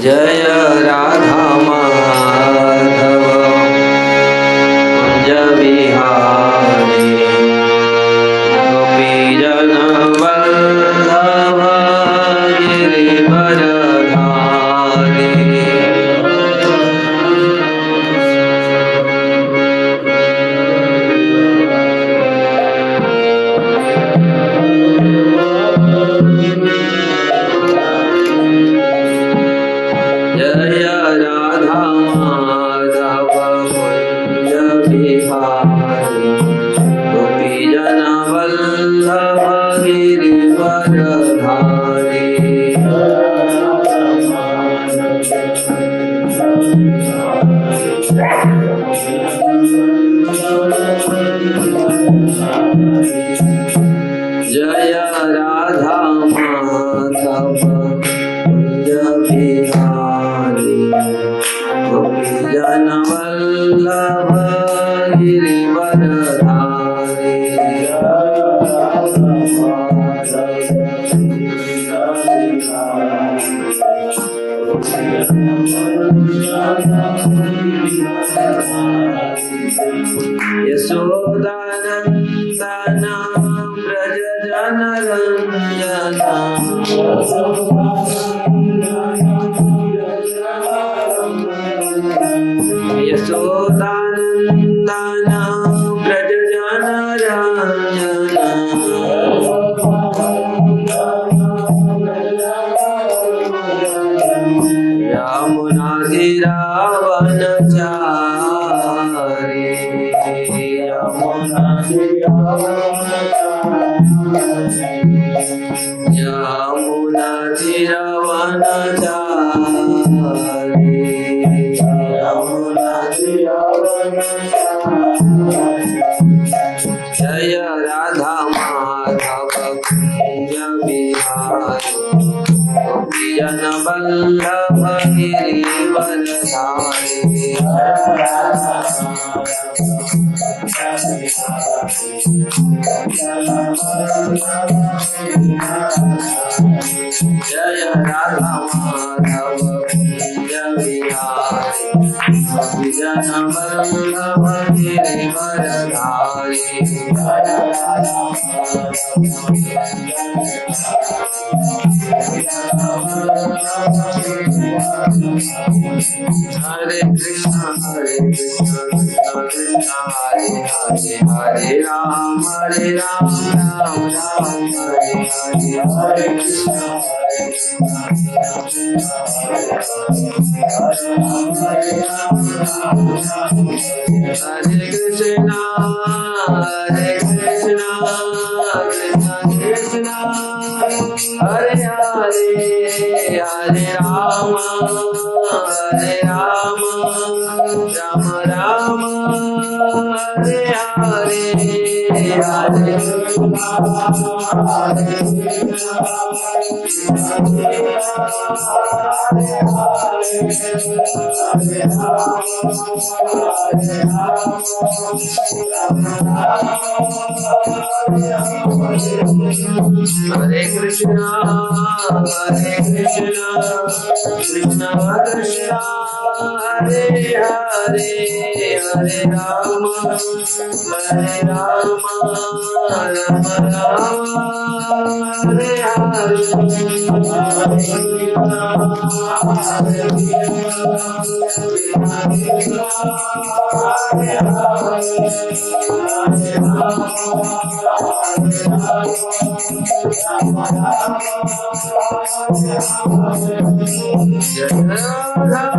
जय राधा माधव कुंज बिहारी गोपीजन वल्लभ गिरिवरधारी। जय राधा माधव कुंज बिहारी गोपीजन वल्लभ गिरिवरधारी। जय राधा माधव कुंज बिहारी गोपीजन वल्लभ गिरिवरधारी। यशोदानंदन व्रज जन रंजना यशोदानंदन व्रज जन रंजना। यमुना रावण चारी यमुना यमुना रावण चारी यमुना जय राधा माधव कुंज बिहारी गोपीजन वल्लभ गिरिवरधारी। जय राधा माधव कुंज बिहारी गोपीजन वल्लभ गिरिवरधारी। हरे कृष्ण कृष्ण कृष्ण हरे हरे हरे राम राम राम हरे हरे हरे कृष्ण हरे कृष्ण कृष्ण कृष्ण हरे हरे हरे राम राम राम हरे हरे हरे हरे कृष्ण कृष्ण कृष्ण हरे हरे हरे राम राम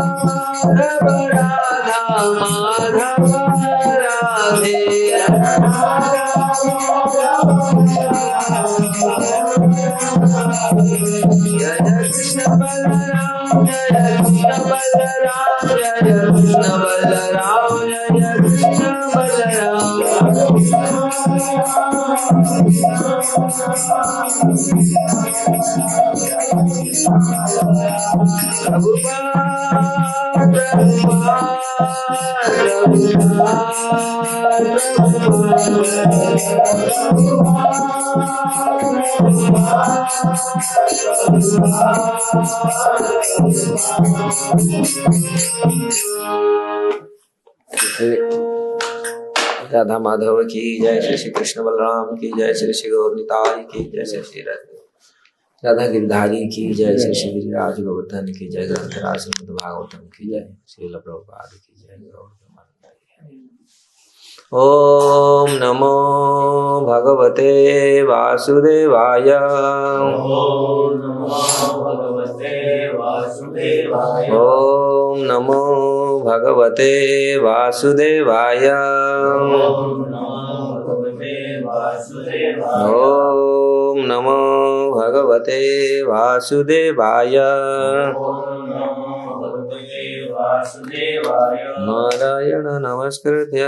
राम हरे हरे राधा माधव राधे जय कृष्ण बलराम जय कृष्ण बलराम जय कृष्ण बलराम जय कृष्ण बलराम। राधा माधव की जय, श्री श्री कृष्ण बलराम की जय, श्री श्री गौर निताई की जय, श्री श्री राधा गिरधारी की जय, श्री श्री गिरिराज गोवर्धन की जय, ग्रंथराज श्रीमद् भागवतम की जय, श्रील प्रभुपाद की जय। ओम नमो भगवते वासुदेवाय। ओम नमो भगवते वासुदेवाय। ओम नमो भगवते वासुदेवाय। ओम नमो भगवते वासुदेवाय। ओम नमो भगवते वासुदेवाय। नारायण नमस्कृत्य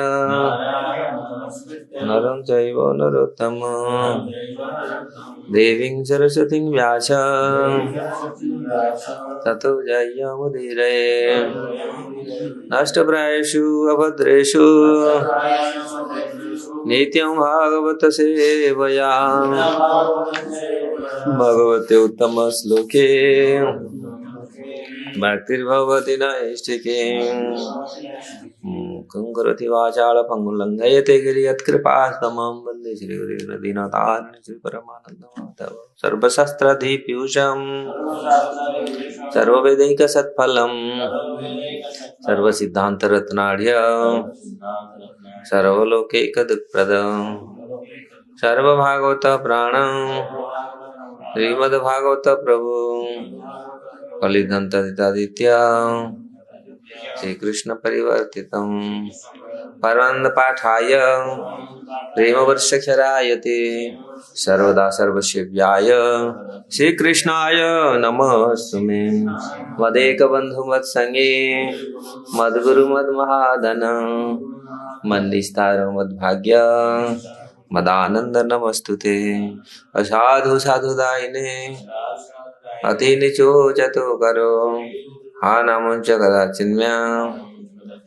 नरं चैव नरोत्तमं देवीं सरस्वतीं व्यासं ततो जयमुदीरये। नष्टप्रायेषु अभद्रेषु नित्यं भागवत सेवया भगवते उत्तम श्लोके भक्तिर्भवति नैष्ठिके। करोति वाचाल पंगुलंघयते गिरियत्कृपास्तमं वन्दे श्रीगुरुदीननाथान् श्रीपरमानन्दमाधवं सर्वशास्त्राधिपीयूषं सर्ववेदैकसत्फलं सर्वसिद्धान्तरत्नाढ्यं सर्वलोकैकदुःखप्रदं सर्वभागवत प्राणं श्रीमद्भागवत प्रभु कलिदंतादित्य श्री कृष्ण परिवर्तितं परमानंद पाठाय प्रेमवर्षक्षरायते सर्वदा सर्वसेव्याय श्री कृष्णाय नमस्ते। मदेक बंधु मत्संगे मद्गुरु मद्महाधन मंदिस्तार मद्भाग्य मदानंद नमस्तुते। असाधु साधुदायिने अति निचो चतो करो हा नामुंच कदाचिन्म्या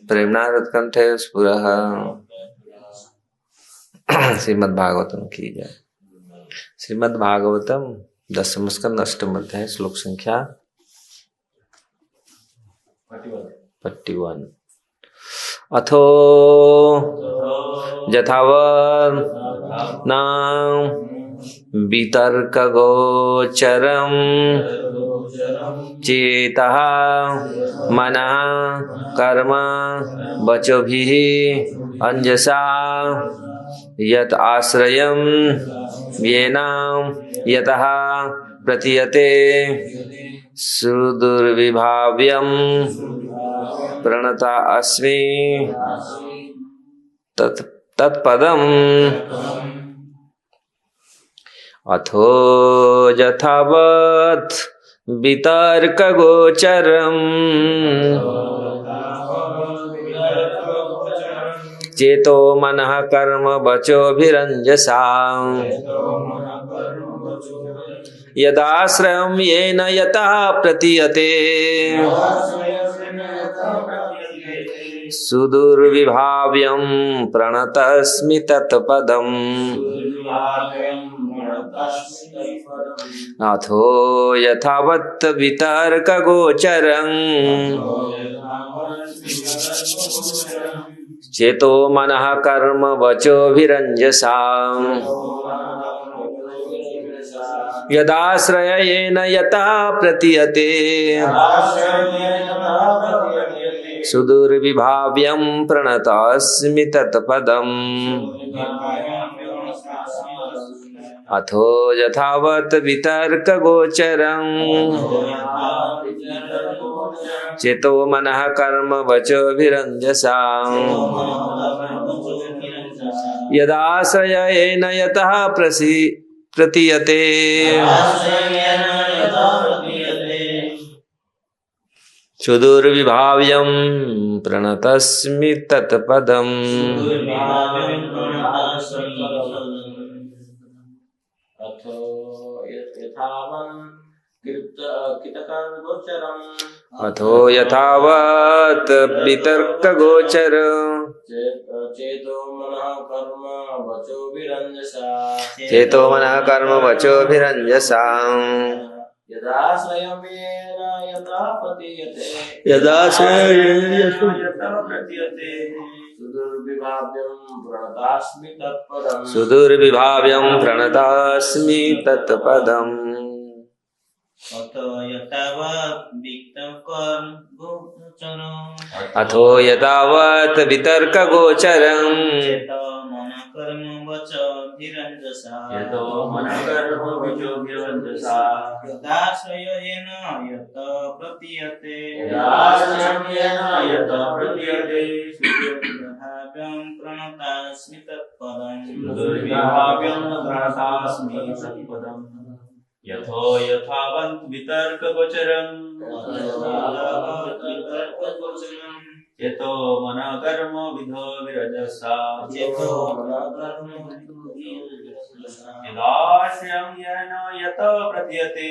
प्रेमनारत्कंठे स्फुरः। श्रीमद् भागवतम की जय। श्रीमद् भागवतम दशम स्कंद अष्टम अध्याय श्लोक संख्या 41। अथो यथावत् नाम वितर्क गोचरम चेतः मनः कर्म वचोभिः अंजसा यत् आश्रयं येन यतः प्रतीयते सुदुर्विभाव्यं प्रणता अस्मि तत्पदम्। अथो यथावत् वितर्क गोचरम् चेतो मनः कर्म वचोभिरंजसा यदाश्रयं येन यतः प्रतीयते सुदुर्विभाव्यं प्रणतस्मि तत्पदम्। अथो यथावत् वितर्क गोचरम् चेतो मनः कर्म वचोभिरंजसा यदाश्रयेन यतः प्रतीयते सुदुर्विभाव्यं प्रणतस्मि तत्पदम्। अथो यथावत् वितर्क गोचरम् चेतो मनः कर्म वचोभिरंजसा यदाश्रयेन यतः प्रतीयते सुदुर्विभाव्यं प्रणतस्मि तत्पदम्। कृतकानुगोचरम् अथो यथावत् वितर्कगोचर चेतो मनः कर्म वचोभिरञ्जसा चेतो मनः कर्म वचोभिरञ्जसा यदा स्वयमेन यथा प्रतीयते यदा यथा प्रतीयते सुदुर्विभाव्यं प्रणतास्मि तत्पदम् अथो यतावत् वितर्कगोचरम् यतो मनः कर्म वचोभिरञ्जसा यदाश्रयेण यत् प्रतीयते भाव्यं प्रणतास्मि तत्पदम् दुर्विभाव्यं प्रणतास्मि तत्पदम् यथो यथावत् वितर्कगोचरम् चेतो मनः कर्म विधो विरजसा यदाश्रयं येन यत प्रतीयते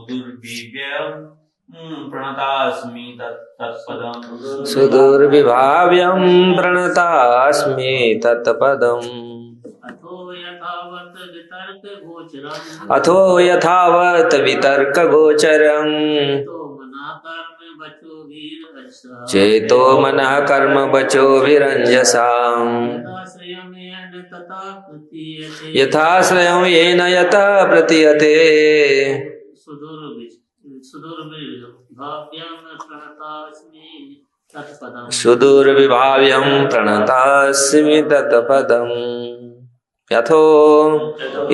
सुदुर्विभ्यं प्रणतास्मि तत्पदम् सुदुर्विभाव्यं प्रणतास्मि तत्पदम् अथो यथावत् वितर्कगोचरम् चेतो मनः कर्म वचोभिरञ्जसा यथाश्रयं येन यथा प्रतीयते सुदूरविभाव्यं प्रणतास्मि तत्पदम् यथो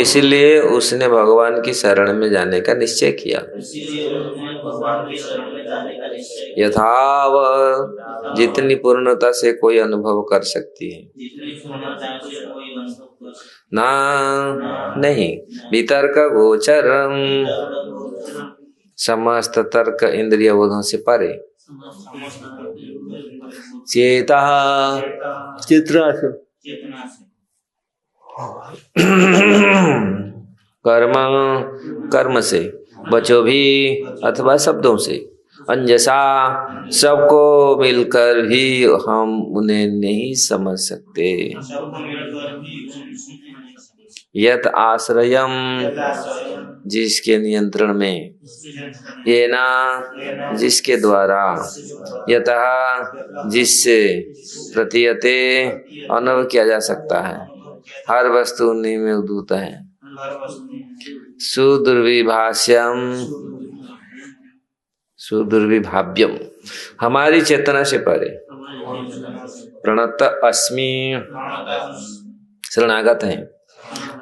इसलिए उसने भगवान की शरण में जाने का निश्चय किया। यथाव जितनी पूर्णता से कोई अनुभव कर सकती है ना नहीं वितर्क गोचरम समस्त तर्क इंद्रिय बोधों से परे चेता चित्रा से कर्म से बचो भी अथवा शब्दों से अंजसा सबको मिलकर भी हम उन्हें नहीं समझ सकते। यत आश्रयम जिसके नियंत्रण में, ये ना जिसके द्वारा, यतः जिससे, प्रतीयते अनुभव किया जा सकता है। हर वस्तु उन्हीं में उद्भूत है। सुदुर्विभाष्यम सुदुर्विभाव्यम हमारी चेतना से परे प्रणत अस्मि शरणागत हैं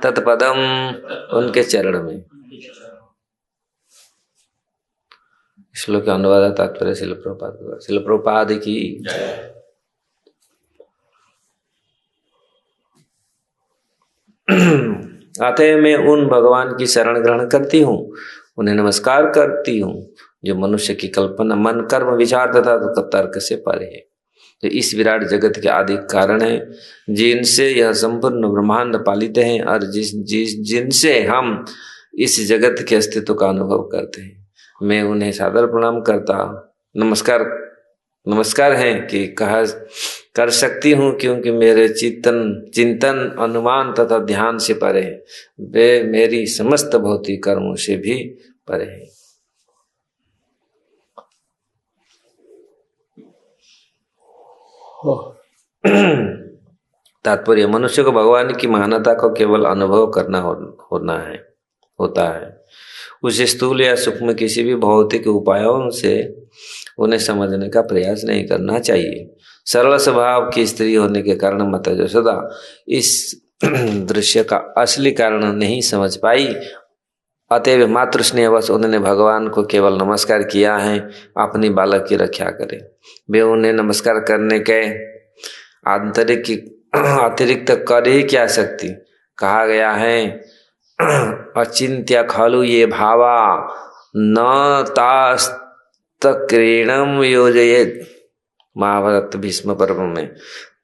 तत्पदम उनके चरण में। श्लोक का अनुवाद तात्पर्य शिल प्रभुपाद की। अतः मैं उन भगवान की शरण ग्रहण करती हूँ, उन्हें नमस्कार करती हूँ जो मनुष्य की कल्पना, मन, कर्म, विचार तथा तर्क से परे है। तो इस विराट जगत के आदि कारण है जिनसे यह संपूर्ण ब्रह्मांड पालित है और जिनसे हम इस जगत के अस्तित्व का अनुभव करते हैं। मैं उन्हें सादर प्रणाम करता नमस्कार है कि कहा कर सकती हूँ, क्योंकि मेरे चिंतन अनुमान तथा ध्यान से परे है। वे मेरी समस्त भौतिक कर्मों से भी परे है। तात्पर्य मनुष्य को भगवान की महानता को केवल अनुभव करना होता है। उसे स्थूल या सूक्ष्म किसी भी भौतिक उपायों से उन्हें समझने का प्रयास नहीं करना चाहिए। सरल स्वभाव की स्त्री होने के कारण माता यशोदा इस दृश्य का असली कारण नहीं समझ पाई। अतएव मातृ स्नेहवश उन्होंने भगवान को केवल नमस्कार किया है, अपनी बालक की रक्षा करे। वे उन्हें नमस्कार करने के अतिरिक्त कर ही क्या सकती। कहा गया है अचिंत्य खलु ये भावा न तास्तक्रीणम योजयेत, महाभारत भीष्म पर्व में।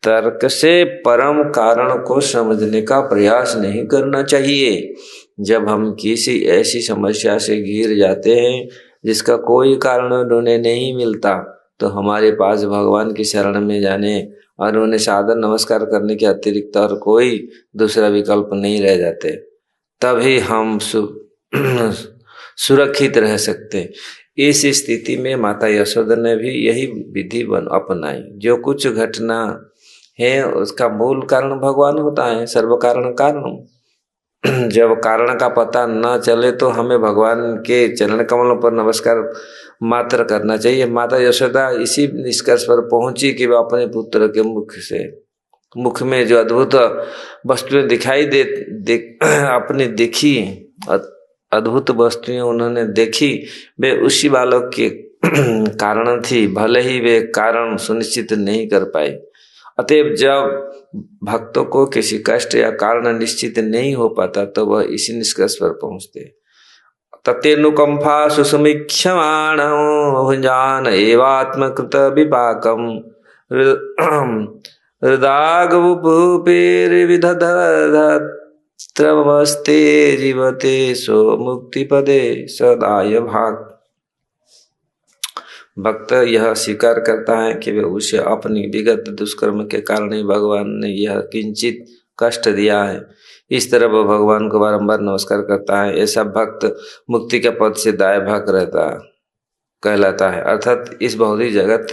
तर्क से परम कारण को समझने का प्रयास नहीं करना चाहिए। जब हम किसी ऐसी समस्या से घिर जाते हैं जिसका कोई कारण उन्हें नहीं मिलता, तो हमारे पास भगवान की शरण में जाने और उन्हें सादर नमस्कार करने के अतिरिक्त और कोई दूसरा विकल्प नहीं रह जाते। तभी हम सुरक्षित रह सकते। इस स्थिति में माता यशोदा ने भी यही विधि अपनाई। जो कुछ घटना है उसका मूल कारण भगवान होता है, सर्व कारण कारण। जब कारण का पता न चले तो हमें भगवान के चरण कमलों पर नमस्कार मात्र करना चाहिए। माता यशोदा इसी निष्कर्ष पर पहुंची कि वह अपने पुत्र के मुख में जो अद्भुत वस्तुएं दिखाई अपने देखी, अद्भुत वस्तुएं उन्होंने देखी, वे उसी बालक के कारण थी, भले ही वे कारण सुनिश्चित नहीं कर पाए। अतएव जब भक्तों को किसी कष्ट या कारण निश्चित नहीं हो पाता तो वह इसी निष्कर्ष पर पहुंचते। ततेनुकंपा सुसमीक्षमाण भुंजान एवात्मकृत विपाकम हृदागभूपेर्विधधत्रमस्ते जीवते सो मुक्तिपदे सदाय भाग। भक्त यह स्वीकार करता है कि वे उसे अपनी विगत दुष्कर्म के कारण ही भगवान ने यह किंचित कष्ट दिया है। इस तरह वह भगवान को बारंबार नमस्कार करता है। ऐसा भक्त मुक्ति के पद से दाएं भाग कहलाता है, अर्थात इस भौतिक जगत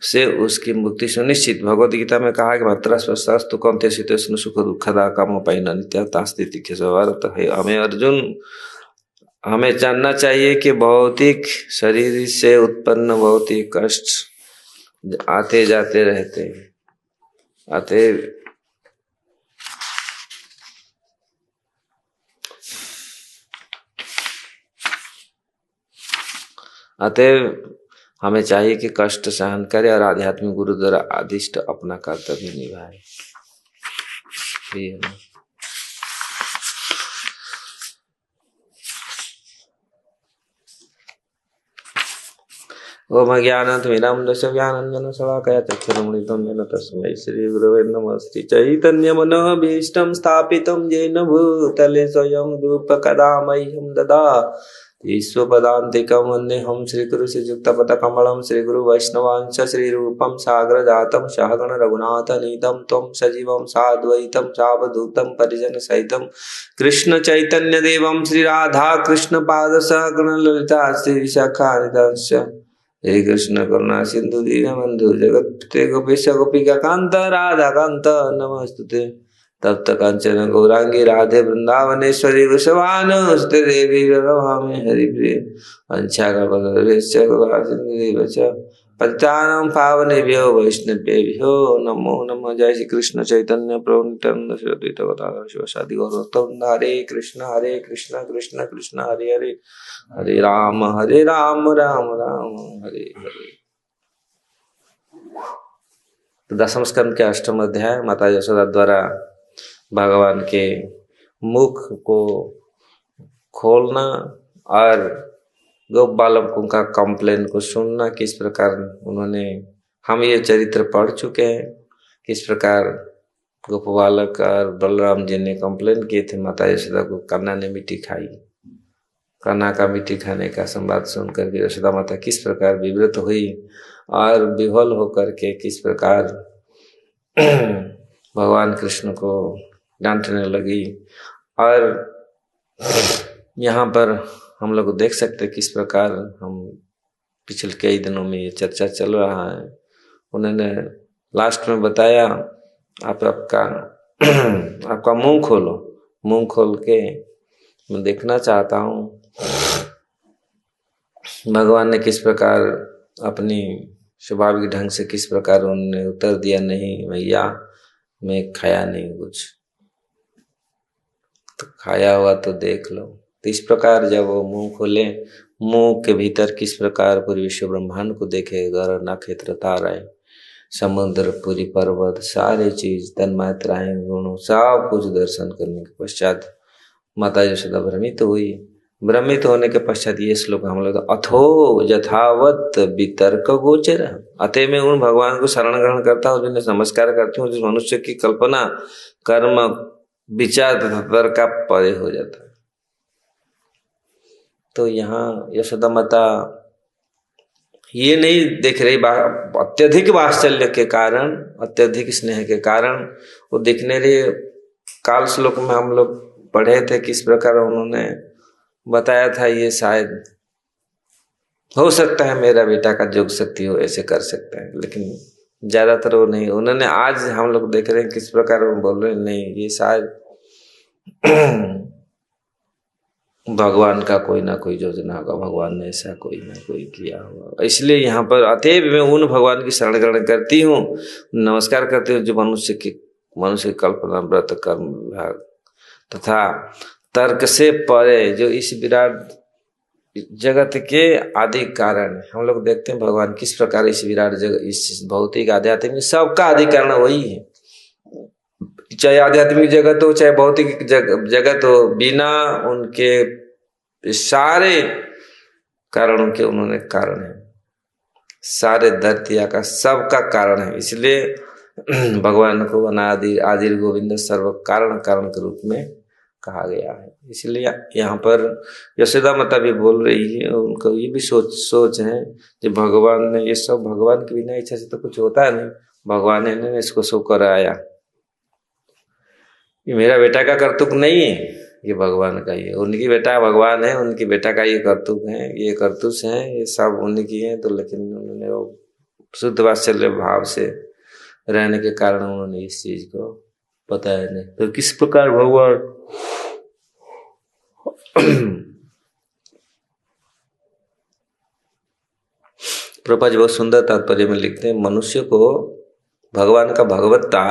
से उसकी मुक्ति सुनिश्चित। भगवद गीता में कहा कि मात्रा स्वस्थ कौंते शीतोष्ण सुख दुखदा काम पाइना नित्याता स्थिति के स्वार्थ है। हमें अर्जुन हमें जानना चाहिए कि भौतिक शरीर से उत्पन्न भौतिक कष्ट आते जाते रहते हैं। अतएव हमें चाहिए कि कष्ट सहन करे और आध्यात्मिक गुरु द्वारा आदिष्ट अपना कर्तव्य निभाए। ओम ज्ञानतिमिरन्धस्य ज्ञानाञ्जनशलाकया चक्षुरुन्मीलितं येन तस्मै श्रीगुरवे नमः। श्रीचैतन्यमनोभीष्टं स्थापितं येन भूतले स्वयं रूपकदा मह्यं ददाति ईश्वपदान्तिकं वन्देऽहं श्रीगुरुश्रीयुक्तपदकमलं श्रीगुरुवैष्णवांश श्रीरूपं साग्रजातं सहगण रघुनाथनीतं त्वं सजीवं साद्वैतं सावधूतं परिजनसहितं कृष्णचैतन्यदेवं श्रीराधाकृष्णपादसहगण ललिता श्रीविशाखान्वितांश्च हे कृष्ण करुणा सिंधु दीनबंधु जगत्पते गोपेश गोपिका कांत राधा कांत नमस्तुते। तप्त कांचन गौरांगी राधे वृंदावनेश्वरी वृषभानुसुते देवी प्रणमामि हरिप्रिये वंशाकल्पतरुभ्यश्च कृपासिन्धुभ्यश्च पतितानां पावनेभ्यो वैष्णवेभ्यो नमो नमः। जय श्री कृष्ण चैतन्य प्रभु नित्यानंद श्री अद्वैत गदाधर शिवासादि गौरभक्तवृंद। हरे कृष्ण कृष्ण कृष्ण हरे हरे, हरे राम राम राम हरे हरे। तो दसम स्कंद के अष्टम अध्याय माता यशोदा द्वारा भगवान के मुख को खोलना और गोप बालकों का कंप्लेन को सुनना, किस प्रकार उन्होंने, हम ये चरित्र पढ़ चुके हैं, किस प्रकार गोप बालक और बलराम जी ने कंप्लेन किए थे माता यशोदा को। कन्ना ने मिट्टी खाई, कन्ना का मिट्टी खाने का संवाद सुनकर के यशोदा माता किस प्रकार विवृत हुई और विह्वल होकर के किस प्रकार भगवान कृष्ण को डांटने लगी। और यहाँ पर हम लोग देख सकते किस प्रकार हम पिछले कई दिनों में ये चर्चा चल रहा है। उन्होंने लास्ट में बताया आप आपका मुंह खोलो, मुंह खोल के मैं देखना चाहता हूँ भगवान ने किस प्रकार अपनी स्वाभाविक ढंग से किस प्रकार उन्होंने उत्तर दिया, नहीं भैया मैं खाया नहीं कुछ, तो खाया हुआ तो देख लो। तो इस प्रकार जब वो मुंह खोले, मुंह के भीतर किस प्रकार पूरी विश्व ब्रह्मांड को देखे, ग्रह नक्षत्र ताराएं समुद्र पूरी पर्वत सारे चीज तन्मात्राएं गुणों सब कुछ दर्शन करने के पश्चात माता यशोदा भ्रमित हुई भ्रमित होने के पश्चात ये श्लोक हम लोग अथो यथावत वितर्क गोचर, अतः मैं उन भगवान को शरण ग्रहण करता हूँ, जिन्हें नमस्कार करती हूँ जिस मनुष्य की कल्पना कर्म विचार तथा तर्क का परे हो जाता है। तो यहाँ यशोदा माता ये नहीं देख रही, अत्यधिक वात्सल्य के कारण, अत्यधिक स्नेह के कारण वो देखने रही। काल श्लोक में हम लोग पढ़े थे किस प्रकार उन्होंने बताया था, ये शायद हो सकता है मेरा बेटा का योग शक्ति हो, ऐसे कर सकता है, लेकिन ज्यादातर वो नहीं। उन्होंने आज हम लोग देख रहे हैं किस प्रकार वो बोल रहे हैं, नहीं ये शायद भगवान का कोई ना कोई योजना होगा, भगवान ने ऐसा कोई ना कोई किया होगा। इसलिए यहाँ पर अतएव मैं उन भगवान की शरण ग्रहण करती हूँ, नमस्कार करती हूँ जो मनुष्य की कल्पना व्रत कर्म विभाग तथा तर्क से परे, जो इस विराट जगत के आदि कारण। हम लोग देखते हैं भगवान किस प्रकार इस विराट जगत, इस भौतिक आध्यात्मिक सबका आदि कारण वही है। चाहे आध्यात्मिक जगत हो चाहे भौतिक जगत हो, बिना उनके सारे कारणों के उन्होंने कारण है, सारे धरतिया का सबका कारण है। इसलिए भगवान को अनादि आदिर गोविंद सर्व कारण कारण के रूप में कहा गया है। इसलिए यहाँ पर यशोदा माता भी बोल रही है, उनको ये भी सोच है कि भगवान ने ये सब, भगवान की बिना इच्छा से तो कुछ होता नहीं, भगवान ने इसको सो कराया। ये मेरा बेटा का कर्तव्य नहीं है, ये भगवान का ही है। उनकी बेटा भगवान है, उनकी बेटा का ये कर्तव्य है, ये कर्तव्य है, ये सब उनकी है। तो लेकिन उन्होंने वो शुद्ध वात्सल्य भाव से रहने के कारण उन्होंने इस चीज को बताया नहीं। तो किस प्रकार भगवान प्रभुपाद जी बहुत सुंदर तात्पर्य में लिखते हैं, मनुष्य को भगवान का भगवत्ता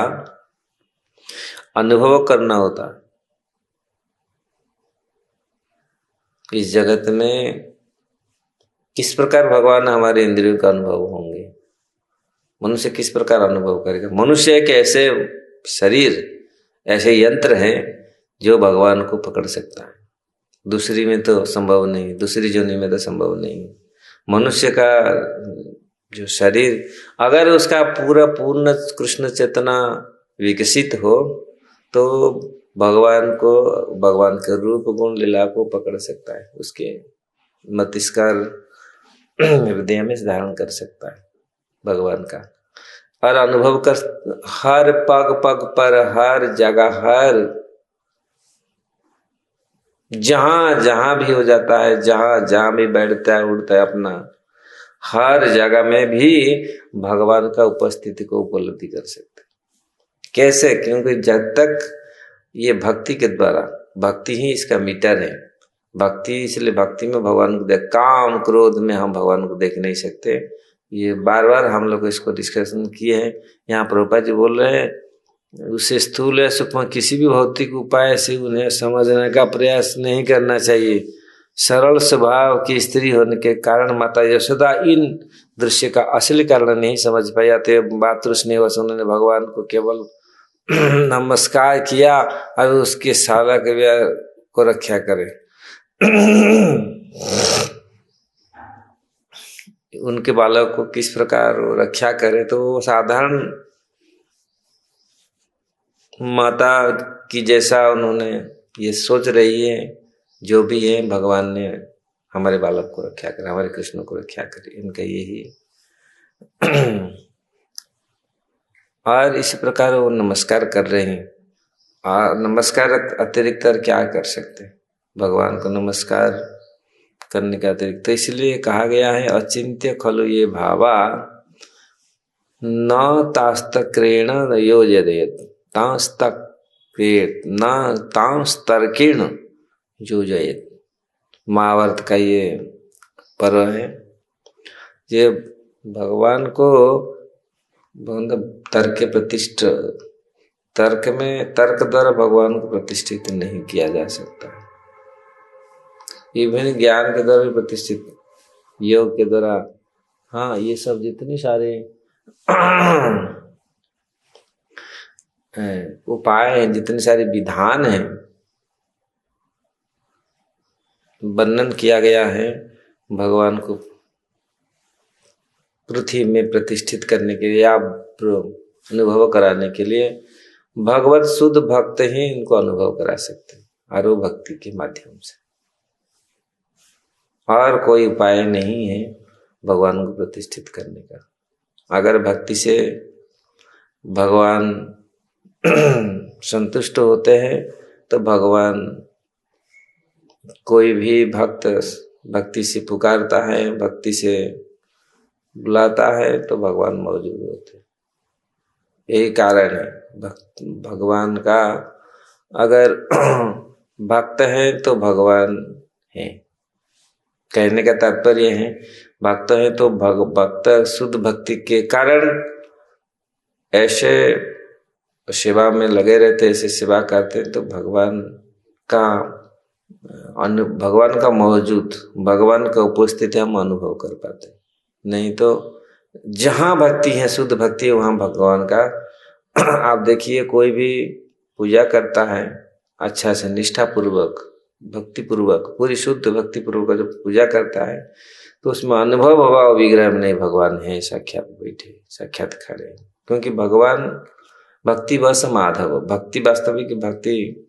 अनुभव करना होता है। इस जगत में किस प्रकार भगवान हमारे इंद्रियों का अनुभव होंगे, मनुष्य किस प्रकार अनुभव करेगा। मनुष्य एक ऐसे शरीर, ऐसे यंत्र है जो भगवान को पकड़ सकता है, दूसरी में तो संभव नहीं, दूसरी जोनि में तो संभव नहीं। मनुष्य का जो शरीर अगर उसका पूर्ण कृष्ण चेतना विकसित हो तो भगवान को, भगवान के रूप गुण लीला को पकड़ सकता है, उसके मस्तिष्क हृदय में धारण कर सकता है भगवान का, और अनुभव कर हर पग पग पर, हर जगह, हर जहां भी हो जाता है, जहां भी बैठता है उड़ता है अपना, हर जगह में भी भगवान का उपस्थिति को उपलब्धि कर सकते। कैसे? क्योंकि जब तक ये भक्ति के द्वारा, भक्ति ही इसका मीटर है। भक्ति, इसलिए भक्ति में भगवान को देख, काम क्रोध में हम भगवान को देख नहीं सकते। ये बार बार हम लोग इसको डिस्कशन किए हैं। यहाँ प्रभुपाद जी बोल रहे हैं, उसे स्थूल या सूक्ष्म किसी भी भौतिक उपाय से उन्हें समझने का प्रयास नहीं करना चाहिए। सरल स्वभाव की स्त्री होने के कारण माता यशोदा इन दृश्य का असली कारण नहीं समझ पाई जाते। मातृ स्नेहवश उन्होंने भगवान को केवल नमस्कार किया और उसके साला के व्यय को रक्षा करे। उनके बालक को किस प्रकार रक्षा करे, तो साधारण माता की जैसा उन्होंने ये सोच रही है, जो भी है भगवान ने हमारे बालक को रक्षा करे, हमारे कृष्ण को रक्षा करे, इनका यही और इस प्रकार वो नमस्कार कर रहे हैं। नमस्कार अतिरिक्त क्या कर सकते हैं, भगवान को नमस्कार करने के अतिरिक्त। तो इसलिए कहा गया है, अचिंत्य खलु ये भावा न तास्तक्रेण योजयेत, तांस्तर्केण योजयेत। महाभारत का ये पर्व है। ये भगवान को तर्क प्रतिष्ठ, तर्क में, तर्क द्वारा भगवान को प्रतिष्ठित नहीं किया जा सकता। इवन ज्ञान के द्वारा भी प्रतिष्ठित, योग के द्वारा, हाँ ये सब जितने सारे उपाय हैं, जितने सारे विधान हैं, वर्णन किया गया है भगवान को पृथ्वी में प्रतिष्ठित करने के लिए, आप अनुभव कराने के लिए भगवत शुद्ध भक्त ही इनको अनुभव करा सकते हैं, आरो भक्ति के माध्यम से। और कोई उपाय नहीं है भगवान को प्रतिष्ठित करने का। अगर भक्ति से भगवान संतुष्ट होते हैं तो भगवान, कोई भी भक्त भक्ति से पुकारता है, भक्ति से बुलाता है तो भगवान मौजूद होते हैं। यही कारण है भगवान का, अगर भक्त है तो भगवान है। कहने का तात्पर्य है भक्त है तो भक्त शुद्ध भक्ति के कारण ऐसे सेवा में लगे रहते, ऐसे सेवा करते तो भगवान का मौजूद, भगवान का उपस्थिति हम अनुभव कर पाते। नहीं तो जहाँ भक्ति है, शुद्ध भक्ति है, वहाँ भगवान का आप देखिए, कोई भी पूजा करता है अच्छा से निष्ठा पूर्वक, भक्ति पूर्वक, पूरी शुद्ध भक्ति पूर्वक जब पूजा करता है तो उसमें अनुभव भाव विग्रह में नहीं भगवान है साक्षात बैठे, साक्षात खड़े। क्योंकि भगवान भक्ति वश माधव, भक्ति वास्तविक भक्ति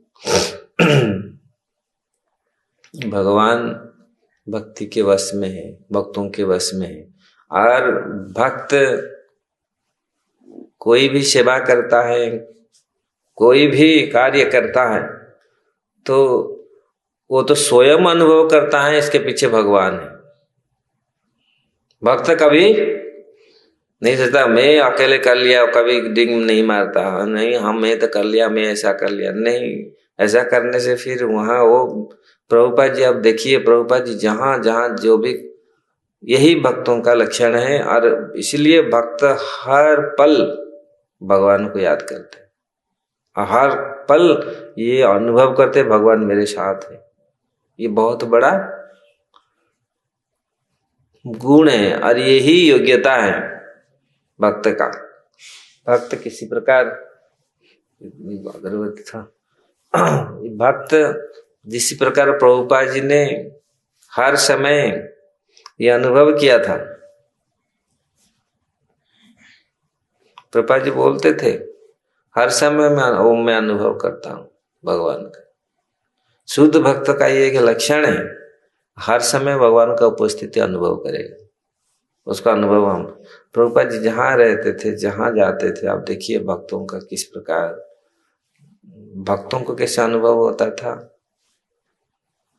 भगवान भक्ति के वश में है, भक्तों के वश में है। और भक्त कोई भी सेवा करता है, कोई भी कार्य करता है तो वो तो स्वयं अनुभव करता है इसके पीछे भगवान है। भक्त कभी नहीं सोचता मैं अकेले कर लिया, कभी डिंग नहीं मारता, नहीं हम मैं तो कर लिया, मैं ऐसा कर लिया, नहीं। ऐसा करने से फिर वहाँ वो प्रभुपाद जी, आप देखिए प्रभुपाद जी जहाँ जहाँ जो भी, यही भक्तों का लक्षण है। और इसलिए भक्त हर पल भगवान को याद करते हैं, हर पल ये अनुभव करते भगवान मेरे साथ है। ये बहुत बड़ा गुण है और यही योग्यता है भक्त का। भक्त किसी प्रकार अगरबत्ती था भक्त जिस प्रकार प्रभुपाद जी ने हर समय ये अनुभव किया था। प्रभुपाद जी बोलते थे हर समय मैं अनुभव करता हूँ भगवान का। शुद्ध भक्त का ये एक लक्षण है, हर समय भगवान का उपस्थिति अनुभव करेगा। उसका अनुभव हम प्रभुपाद जी जहाँ रहते थे, जहाँ जाते थे, आप देखिए भक्तों का किस प्रकार, भक्तों को कैसे अनुभव होता था।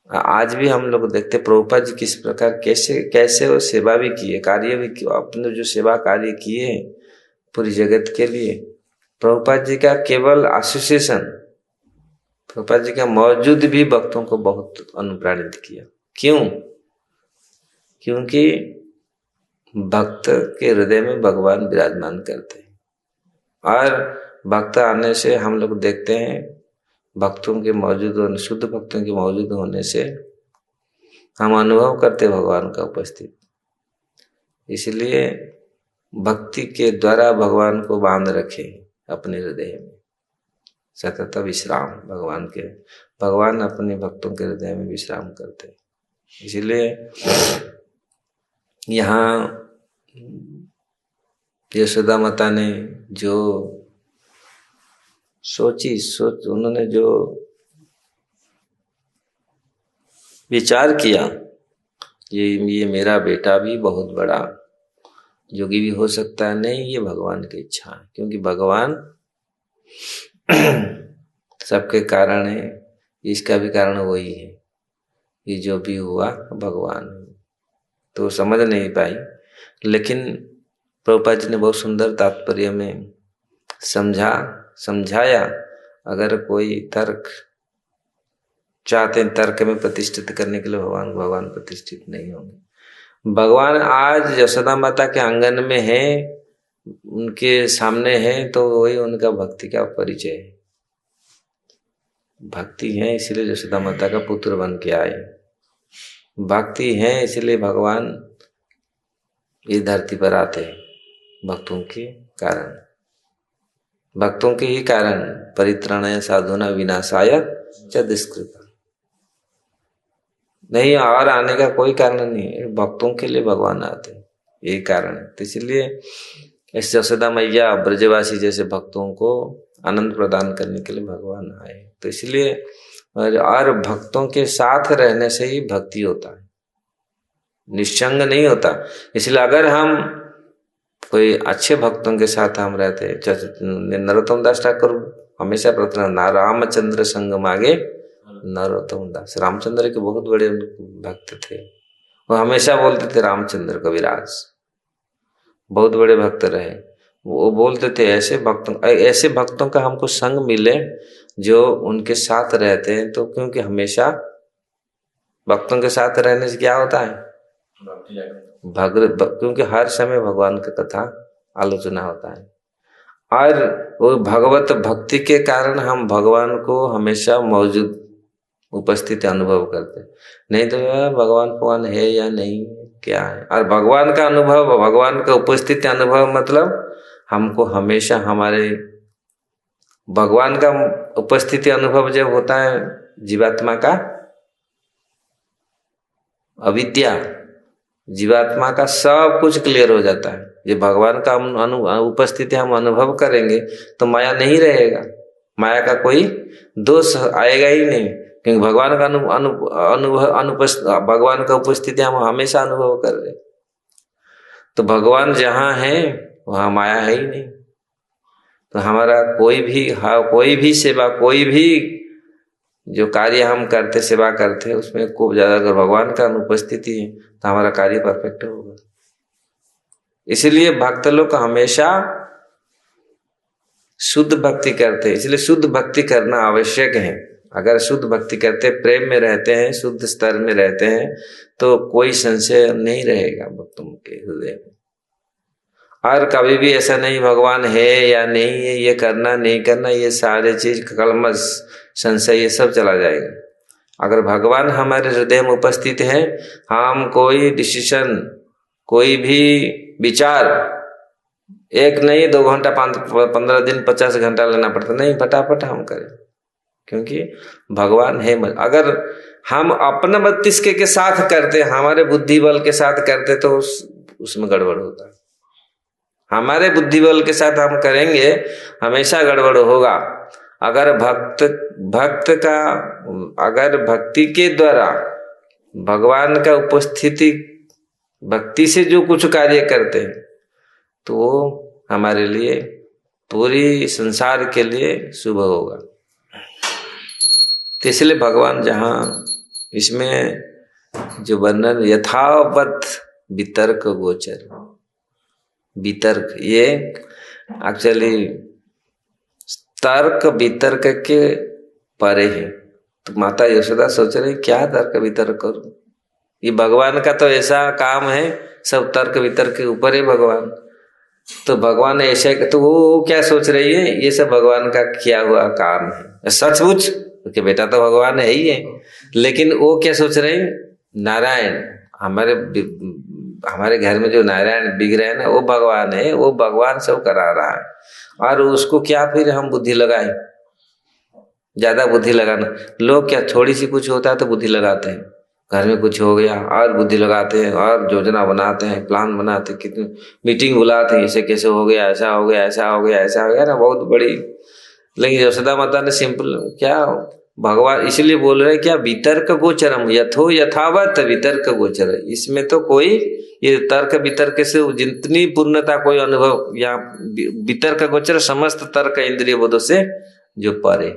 आज भी हम लोग देखते प्रभुपाद जी किस प्रकार कैसे कैसे वो सेवा भी किए, कार्य भी किए, अपने जो सेवा कार्य किए पूरी जगत के लिए। प्रभुपाद जी का केवल एसोसिएशन, प्रभुपाद जी का मौजूद भी भक्तों को बहुत अनुप्राणित किया। क्यों? क्योंकि भक्त के हृदय में भगवान विराजमान करते हैं और भक्त आने से हम लोग देखते हैं, भक्तों के मौजूद होने, शुद्ध भक्तों के मौजूद होने से हम अनुभव करते भगवान का उपस्थित। इसलिए भक्ति के द्वारा भगवान को बांध रखे अपने हृदय में, सतत विश्राम भगवान अपने भक्तों के हृदय में विश्राम करते हैं। इसलिए यहाँ यशोदा माता ने जो उन्होंने जो विचार किया, ये मेरा बेटा भी बहुत बड़ा योगी भी हो सकता है, नहीं ये भगवान की इच्छा है। क्योंकि भगवान सबके कारण है, इसका भी कारण वही है। ये जो भी हुआ भगवान, तो समझ नहीं पाई। लेकिन प्रभुपाद जी ने बहुत सुंदर तात्पर्य में समझाया। अगर कोई तर्क चाहते हैं, तर्क में प्रतिष्ठित करने के लिए भगवान प्रतिष्ठित नहीं होंगे। भगवान आज यशोदा माता के आंगन में है, उनके सामने है, तो वही उनका भक्ति का परिचय है। भक्ति है इसलिए यशोदा माता का पुत्र बन के आए, भक्ति है इसलिए भगवान इस धरती पर आते हैं। भक्तों के कारण, भक्तों के ही कारण परित्राणाय साधुना विनाशाय च दुष्कृता। नहीं, और आने का कोई कारण नहीं है, भक्तों के लिए भगवान आते हैं, यही कारण है। तो इसलिए इस यशोदा मैया ब्रजवासी जैसे भक्तों को आनंद प्रदान करने के लिए भगवान आए। तो इसलिए और भक्तों के साथ रहने से ही भक्ति होता है, निश्चंग नहीं होता। इसलिए अगर हम कोई अच्छे भक्तों के साथ हम रहते, नरोत्तम दास ठाकुर हमेशा प्रार्थना, रामचंद्र संग मांगे नरोत्तम दास। रामचंद्र के बहुत बड़े भक्त थे, वो हमेशा बोलते थे रामचंद्र कविराज, बहुत बड़े भक्त रहे। वो बोलते थे ऐसे भक्तों का हमको संग मिले जो उनके साथ रहते हैं। तो क्योंकि हमेशा भक्तों के साथ रहने से क्या होता है, क्योंकि हर समय भगवान की कथा आलोचना होता है, और वो भगवत भक्ति के कारण हम भगवान को हमेशा मौजूद उपस्थित अनुभव करते। नहीं तो भगवान है या नहीं, क्या है। और भगवान का अनुभव, भगवान का उपस्थिति अनुभव मतलब हमको हमेशा हमारे भगवान का उपस्थिति अनुभव जब होता है, जीवात्मा का अविद्या, जीवात्मा का सब कुछ क्लियर हो जाता है। ये भगवान का उपस्थिति हम अनुभव करेंगे तो माया नहीं रहेगा, माया का कोई दोष आएगा ही नहीं, क्योंकि भगवान का भगवान का उपस्थिति हम हमेशा अनुभव कर रहे। तो भगवान जहाँ है वहाँ माया है ही नहीं। तो हमारा कोई भी सेवा, कोई भी जो कार्य हम करते, सेवा करते, उसमें खूब ज्यादा अगर भगवान का अनुपस्थिति है तो हमारा कार्य परफेक्ट होगा। इसलिए भक्त लोग हमेशा शुद्ध भक्ति करते हैं, इसलिए शुद्ध भक्ति करना आवश्यक है। अगर शुद्ध भक्ति करते, प्रेम में रहते हैं, शुद्ध स्तर में रहते हैं, तो कोई संशय नहीं रहेगा भक्तों के हृदय में। और कभी भी ऐसा नहीं भगवान है या नहीं है, ये करना नहीं करना, ये सारे चीज कलमश, संशय, ये सब चला जाएगा। अगर भगवान हमारे हृदय में उपस्थित है, हम कोई डिसीजन, कोई भी विचार 1 नहीं 2 घंटा 15 दिन 50 घंटा लेना पड़ता नहीं, फटाफट हम करें, क्योंकि भगवान है। अगर हम अपने मस्तिष्क के साथ करते, हमारे बुद्धि बल के साथ करते, तो उसमें गड़बड़ होता है। हमारे बुद्धि बल के साथ हम करेंगे, हमेशा गड़बड़ होगा। अगर अगर भक्ति के द्वारा भगवान का उपस्थिति, भक्ति से जो कुछ कार्य करते हैं, तो वो हमारे लिए, पूरी संसार के लिए शुभ होगा। तो इसलिए भगवान जहाँ इसमें जो वर्णन यथावत वितर्क गोचर, वितर्क ये एक्चुअली तर्क वितर्क के परे है। तो माता यशोदा सोच रही क्या तर्क वितर्क करूं, ये भगवान का तो ऐसा काम है, सब तर्क वितर्क के ऊपर है भगवान। तो भगवान ऐसे, तो वो क्या सोच रही है, ये सब भगवान का किया हुआ काम है सचमुच, क्योंकि बेटा तो भगवान है ही है। लेकिन वो क्या सोच रहे हैं, नारायण, हमारे घर में जो नारायण बिग रहे हैं ना, वो भगवान है, वो भगवान सब करा रहा है। और उसको क्या फिर हम बुद्धि लगाएं, ज्यादा बुद्धि लगाना। लोग क्या थोड़ी सी कुछ होता है तो बुद्धि लगाते हैं, घर में कुछ हो गया और बुद्धि लगाते हैं, और योजना बनाते हैं, प्लान बनाते हैं, कितनी मीटिंग बुलाते हैं, ऐसे कैसे हो गया, ऐसा हो गया, ऐसा हो गया, ऐसा हो गया ना, बहुत बड़ी। लेकिन यशोदा माता ने सिंपल क्या, भगवान इसलिए बोल रहे क्या, वितर्क गोचरम यथावत वितर्क गोचर। इसमें तो कोई ये तर्क वितर्क से जितनी पूर्णता कोई अनुभव, या वितर्क गोचर समस्त तर्क इंद्रिय बोधों से जो परे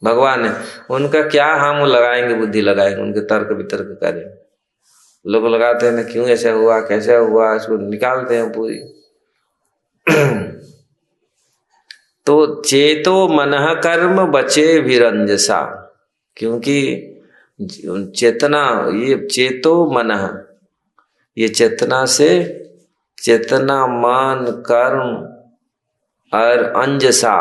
भगवान है, उनका क्या हम लगाएंगे, बुद्धि लगाएंगे, उनके तर्क वितर्क करें। लोग लगाते हैं ना, क्यों ऐसा हुआ, कैसे हुआ, इसको निकालते हैं पूरी। तो चेतो मनः कर्म बचे विरंजसा, क्योंकि चेतना, ये चेतो मनः, ये चेतना से, चेतना मन कर्म और अंजसा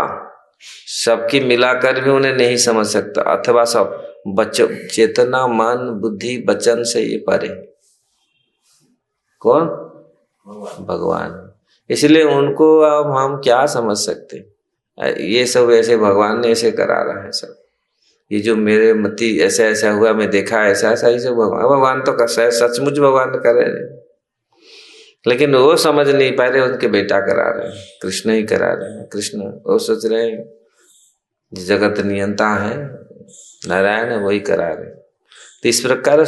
सबकी मिलाकर भी उन्हें नहीं समझ सकता, अथवा सब बच्चों, चेतना मन बुद्धि वचन से ये परे कौन, भगवान। इसलिए उनको अब हम क्या समझ सकते, ये सब ऐसे भगवान ने ऐसे करा रहा है सब, ये जो मेरे मति ऐसा ऐसा हुआ, मैं देखा ऐसा ऐसा ही सब भगवान तो कर सचमुच भगवान कर रहे हैं, लेकिन वो समझ नहीं पा रहे उनके बेटा करा रहे हैं, कृष्ण ही करा रहे हैं। कृष्ण वो सोच रहे हैं जगत नियंता है नारायण है, वही करा रहे हैं। तो इस प्रकार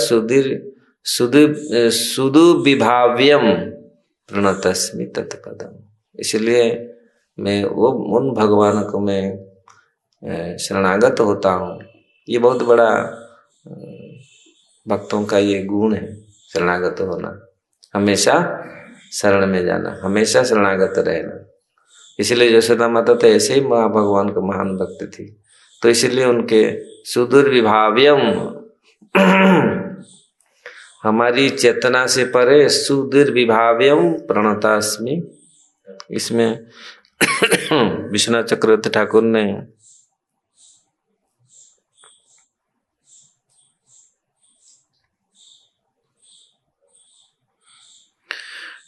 सुदुविभाव्यम प्रणतस्मि तत्पदम, इसलिए मैं वो उन भगवान को मैं शरणागत होता हूँ। ये बहुत बड़ा भक्तों का ये गुण है, शरणागत होना, हमेशा शरण में जाना, हमेशा शरणागत रहना। इसलिए यशोदा माता तो ऐसे ही भगवान का महान भक्त थी, तो इसलिए उनके सुदुर्विभाव्यम हमारी चेतना से परे सुदुर्विभाव्यम प्रणतास्मि, इसमें विश्वनाथ चक्रवर्ती ठाकुर ने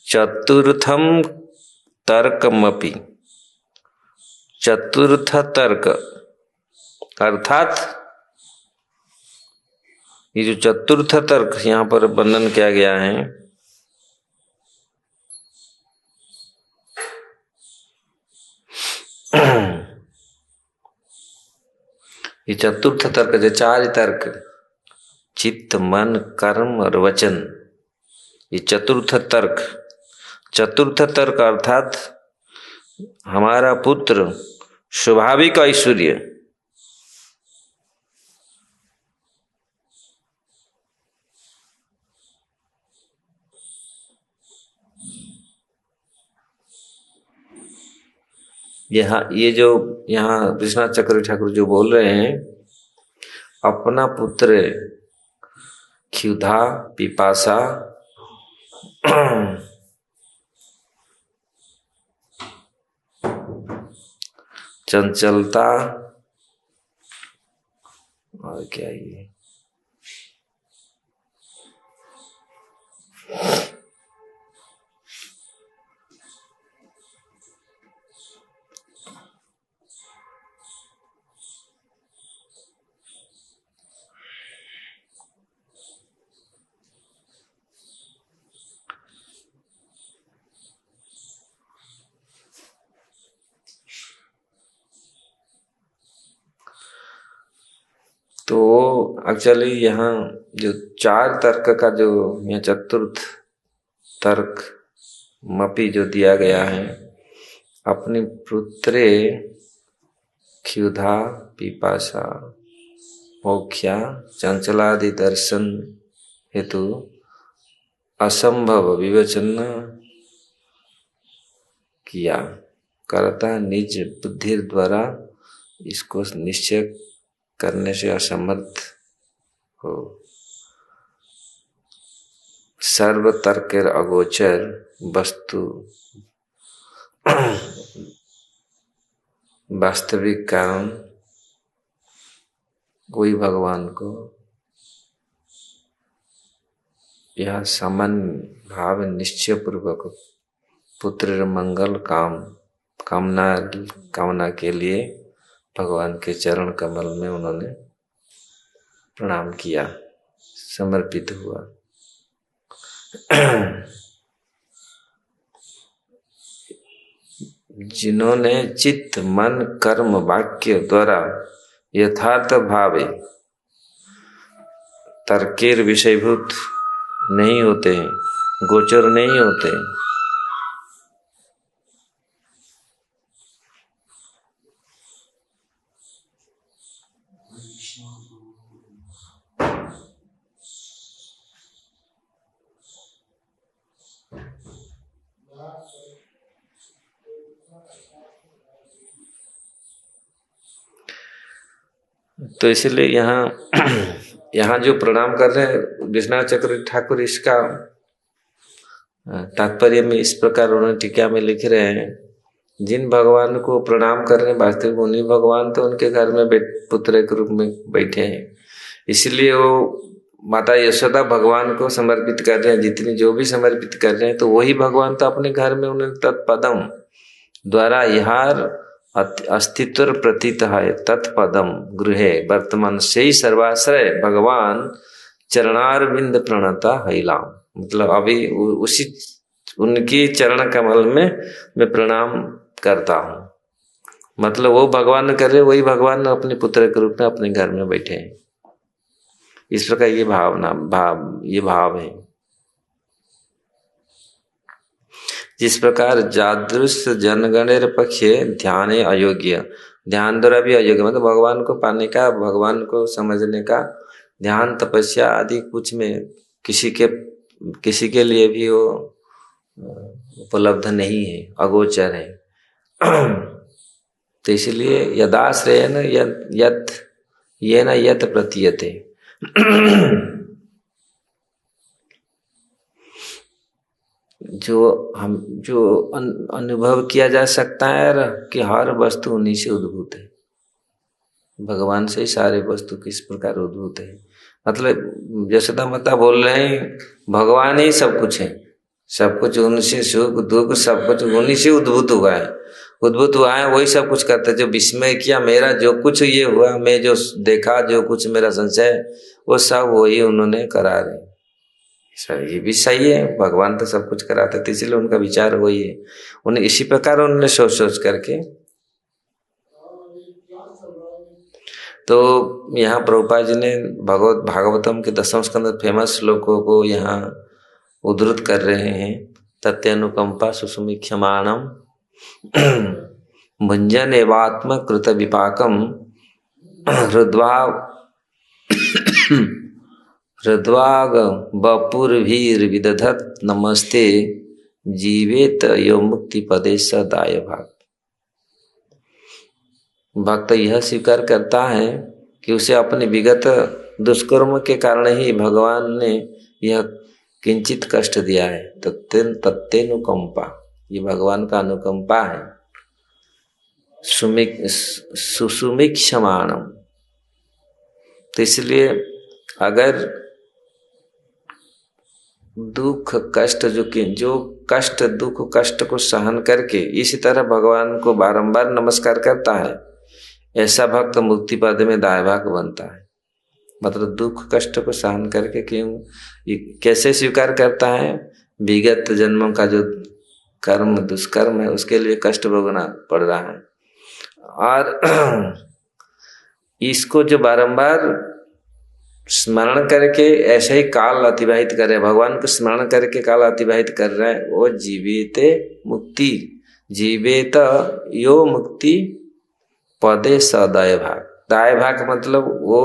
चतुर्थम तर्कमपि, चतुर्थ तर्क अर्थात ये जो चतुर्थ तर्क यहाँ पर वर्णन किया गया है, ये चतुर्थ तर्क जो चार तर्क चित्त मन कर्म और वचन, ये चतुर्थ तर्क, चतुर्थ तर्क अर्थात हमारा पुत्र स्वाभाविक ऐश्वर्य, ये जो यहाँ विश्वनाथ चक्रवर्ती ठाकुर जो बोल रहे हैं, अपना पुत्र क्षुधा पिपासा चंचलता और क्या ये तो एक्चुअली यहाँ जो चार तर्क का जो यहाँ चतुर्थ तर्क मपी जो दिया गया है, अपने पुत्रे क्षुधा पिपासा मोख्या चंचलादि दर्शन हेतु असंभव विवेचन किया करता निज बुद्धि द्वारा इसको निश्चय करने से असमर्थ हो, सर्व तर्केर अगोचर वस्तु वास्तविक कारण कोई भगवान को यह सामान्य भाव निश्चय पूर्वक पुत्र मंगल कामना के लिए भगवान के चरण कमल में उन्होंने प्रणाम किया, समर्पित हुआ। जिन्होंने चित्त मन कर्म वाक्य द्वारा यथार्थ भावे तर्केर विषयभूत नहीं होते, गोचर नहीं होते, तो इसलिए यहाँ जो प्रणाम कर रहे हैं विश्वनाथ चक्रवर्ती ठाकुर, इसका तात्पर्य में इस प्रकार उन्होंने टीका में लिख रहे हैं, जिन भगवान को प्रणाम कर रहे हैं वास्तविक उन्हीं भगवान तो उनके घर में पुत्र के रूप में बैठे हैं, इसलिए वो माता यशोदा भगवान को समर्पित कर रहे हैं। जितनी जो भी समर्पित कर रहे हैं तो वही भगवान तो अपने घर में उन्हें तत्पदम द्वारा यार अस्तित्व प्रतीत है तत्पदम गृहे वर्तमान से ही सर्वाश्रय भगवान चरणारविंद प्रणता हैलाम। मतलब अभी उसी उनकी चरण कमल में मैं प्रणाम करता हूँ। मतलब वो भगवान कर रहे, वही भगवान अपने पुत्र के रूप में अपने घर में बैठे हैं। इस प्रकार ये भाव है। जिस प्रकार जादृश जनगणेर पक्षे ध्यान अयोग्य, ध्यान द्वारा भी अयोग्य, मतलब भगवान को पाने का, भगवान को समझने का ध्यान तपस्या आदि कुछ में किसी के लिए भी वो उपलब्ध नहीं है, अगोचर है। तो इसलिए यदाश्रयेन यत प्रतीयते जो अनुभव किया जा सकता है कि हर वस्तु उन्हीं से उद्भूत है। भगवान से ही सारे वस्तु किस प्रकार उद्भूत है। मतलब यशोदा माता बोल रहे हैं भगवान ही सब कुछ है, सब कुछ उनसे, सुख दुख सब कुछ उन्हीं से उद्भूत हुआ है, वही सब कुछ करते। जो विस्मय किया, मेरा जो कुछ ये हुआ, मैं जो देखा, जो कुछ मेरा संशय, वो सब वही उन्होंने करा रहे। सर ये भी सही है, भगवान तो सब कुछ कराते थे, इसलिए उनका विचार वही है। उन्हें इसी प्रकार उन्होंने सोच करके, तो यहाँ प्रभुपाद जी ने भागवतम के 10वें स्कंद फेमस श्लोकों को यहाँ उद्धृत कर रहे हैं। तत्यनुकंपा सुसुमीक्षमाणम भुंजन एवात्म कृत विपाकम हृद्वाग बपुरभीर विदधत नमस्ते जीवेत यो मुक्ति पदे सदाय भाग। भक्त यह स्वीकार करता है कि उसे अपने विगत दुष्कर्म के कारण ही भगवान ने यह किंचित कष्ट दिया है। तत्तेनुकंपा, ये भगवान का अनुकंपा है। सुसुमीक्षमाणम, तो इसलिए अगर दुख कष्ट जो कष्ट दुख कष्ट को सहन करके इसी तरह भगवान को बारंबार नमस्कार करता है, ऐसा भक्त मुक्ति पद में दायभाग बनता है। मतलब दुख कष्ट को सहन करके, क्यों, ये कैसे स्वीकार करता है, विगत जन्मों का जो कर्म दुष्कर्म है उसके लिए कष्ट भोगना पड़ रहा है, और इसको जो बारंबार स्मरण करके ऐसे ही काल अतिबाहित कर रहे, भगवान को स्मरण करके काल अतिबाहित कर रहे हैं, वो जीवेते मुक्ति, जीवेत यो मुक्ति पदे सदाय भाग। दाय भाग मतलब वो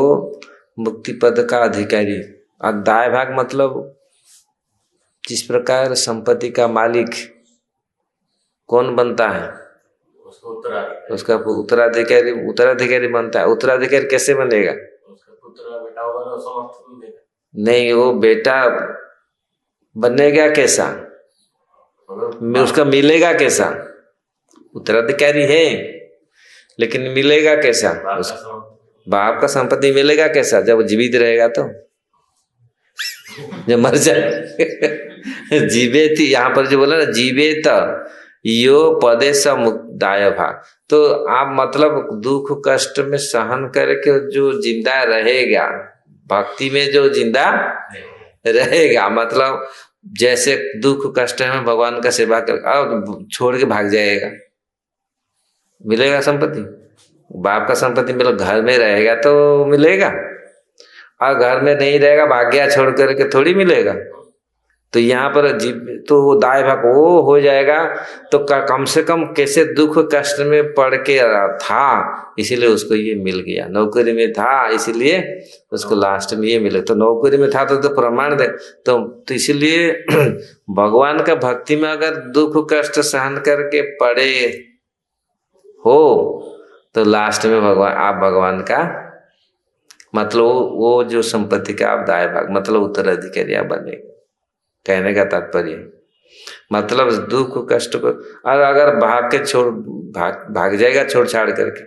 मुक्ति पद का अधिकारी, और दाय भाग मतलब जिस प्रकार संपत्ति का मालिक कौन बनता है, उसका उत्तराधिकारी बनता है। उत्तराधिकारी कैसे बनेगा, नहीं, वो बेटा बनेगा कैसा, उसका मिलेगा कैसा, उत्तराधिकारी है लेकिन मिलेगा कैसा, बाप का संपत्ति मिलेगा कैसा, जब वो जीवित रहेगा तो, जब मर जाए। जीवित, यहाँ पर जो बोला ना जीवित यो पदे स मुक्ताय भाग, तो आप मतलब दुख कष्ट में सहन करके जो जिंदा रहेगा, भक्ति में जो जिंदा रहेगा, मतलब जैसे दुख कष्ट में भगवान का सेवा कर छोड़ के भाग जाएगा, मिलेगा संपत्ति, बाप का संपत्ति मिले, घर में रहेगा तो मिलेगा, और घर में नहीं रहेगा भाग गया छोड़ करके थोड़ी मिलेगा। तो यहाँ पर तो वो दाय भाग वो हो जाएगा, तो कम से कम कैसे दुख कष्ट में पड़ के था इसीलिए उसको ये मिल गया, नौकरी में था इसीलिए उसको लास्ट में ये मिले, तो नौकरी में था तो प्रमाण दे, तो इसीलिए भगवान का भक्ति में अगर दुख कष्ट सहन करके पड़े हो तो लास्ट में आप भगवान का मतलब वो जो संपत्ति का आप दाय भाग मतलब उत्तराधिकारी आप बनेगा। कहने का तात्पर्य मतलब दुख कष्ट को, और अगर भाग के भाग जाएगा छोड़ छाड़ करके,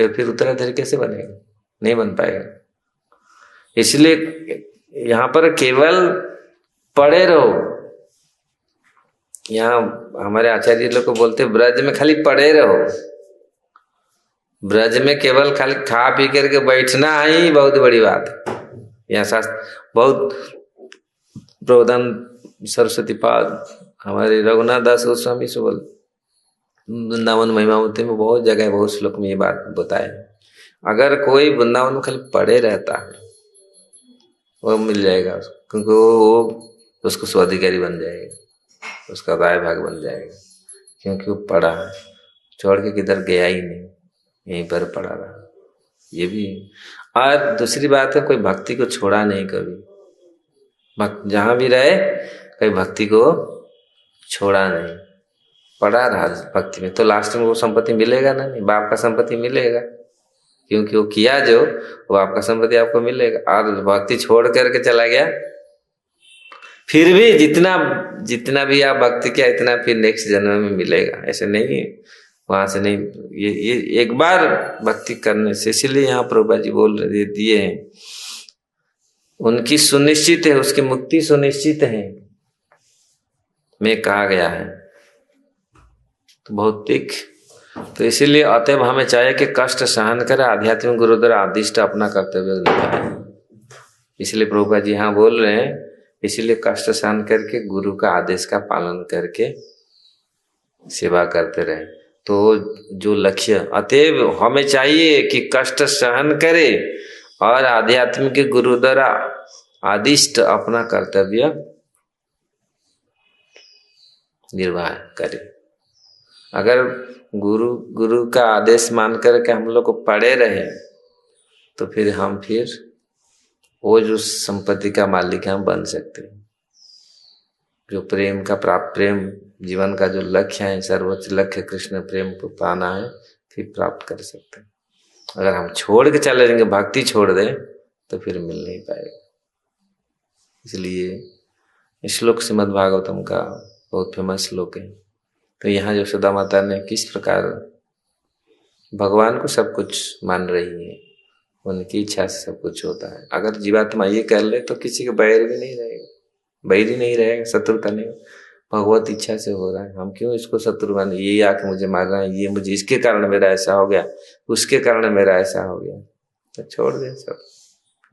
फिर उत्तराधिकारी कैसे बनेगा, नहीं बन पाएगा। इसलिए यहाँ पर केवल पड़े रहो, यहाँ हमारे आचार्य लोग को बोलते ब्रज में खाली पड़े रहो, ब्रज में केवल खाली खा पी करके बैठना ही बहुत बड़ी बात है। यहाँ शास्त्र बहुत प्रबोधन सरस्वती पाद हमारे रघुनाथ दास गोस्वामी सुबल वृंदावन महिमावती में बहुत जगह बहुत श्लोक में ये बात बताए। अगर कोई वृंदावन में खाली पड़े रहता है वो मिल जाएगा उसको, क्योंकि वो उसको स्वाधिकारी बन जाएगा, उसका राय भाग बन जाएगा, क्योंकि वो पढ़ा है, छोड़ के किधर गया ही नहीं, यहीं पर पड़ा रहा। ये भी और दूसरी बात है, कोई भक्ति को छोड़ा नहीं कभी, जहां भी रहे कभी भक्ति को छोड़ा नहीं, पड़ा रहा भक्ति में, तो लास्ट में वो संपत्ति मिलेगा ना, नहीं बाप का संपत्ति मिलेगा, क्योंकि वो किया जो वो आपका संपत्ति आपको मिलेगा। और भक्ति छोड़ करके चला गया, फिर भी जितना भी आप भक्ति किया इतना फिर नेक्स्ट जन्म में मिलेगा, ऐसे नहीं वहां से नहीं। ये एक बार भक्ति करने से, इसीलिए यहाँ प्रभुपाद जी बोल रहे दिए हैं, उनकी सुनिश्चित है, उसकी मुक्ति सुनिश्चित है में कहा गया है। तो भौतिक तो इसीलिए अतएव हमें चाहिए कि कष्ट सहन करें, आध्यात्मिक गुरुद्वारा आदिष्ट अपना कर्तव्य निभाए। इसलिए प्रभुपाद जी यहाँ बोल रहे हैं, इसीलिए कष्ट सहन करके गुरु का आदेश का पालन करके सेवा करते रहे। तो जो लक्ष्य, अतएव हमें चाहिए कि कष्ट सहन करे और आध्यात्मिक गुरु द्वारा आदिष्ट अपना कर्तव्य निर्वाह करे। अगर गुरु का आदेश मान करके हम लोग को पड़े रहे तो फिर वो जो संपत्ति का मालिक हम बन सकते हैं, जो प्रेम का प्राप्त, प्रेम जीवन का जो लक्ष्य है, सर्वोच्च लक्ष्य कृष्ण प्रेम को पाना है, फिर प्राप्त कर सकते हैं। अगर हम छोड़ के चले जाएंगे, भक्ति छोड़ दें, तो फिर मिल नहीं पाएगा। इसलिए श्लोक श्रीमद् भागवतम का बहुत फेमस श्लोक है। तो यहाँ जो यशोदा माता ने किस प्रकार भगवान को सब कुछ मान रही है, उनकी इच्छा से सब कुछ होता है। अगर जीवात्मा ये कर ले तो किसी का बैर भी नहीं रहेगा, बैरी नहीं रहेगा, शत्रुता नहीं। भगवत इच्छा से हो रहा है, हम क्यों इसको शत्रु माने, ये आके मुझे मार रहा है, ये मुझे इसके कारण मेरा ऐसा हो गया, उसके कारण मेरा ऐसा हो गया, तो छोड़ दे सब,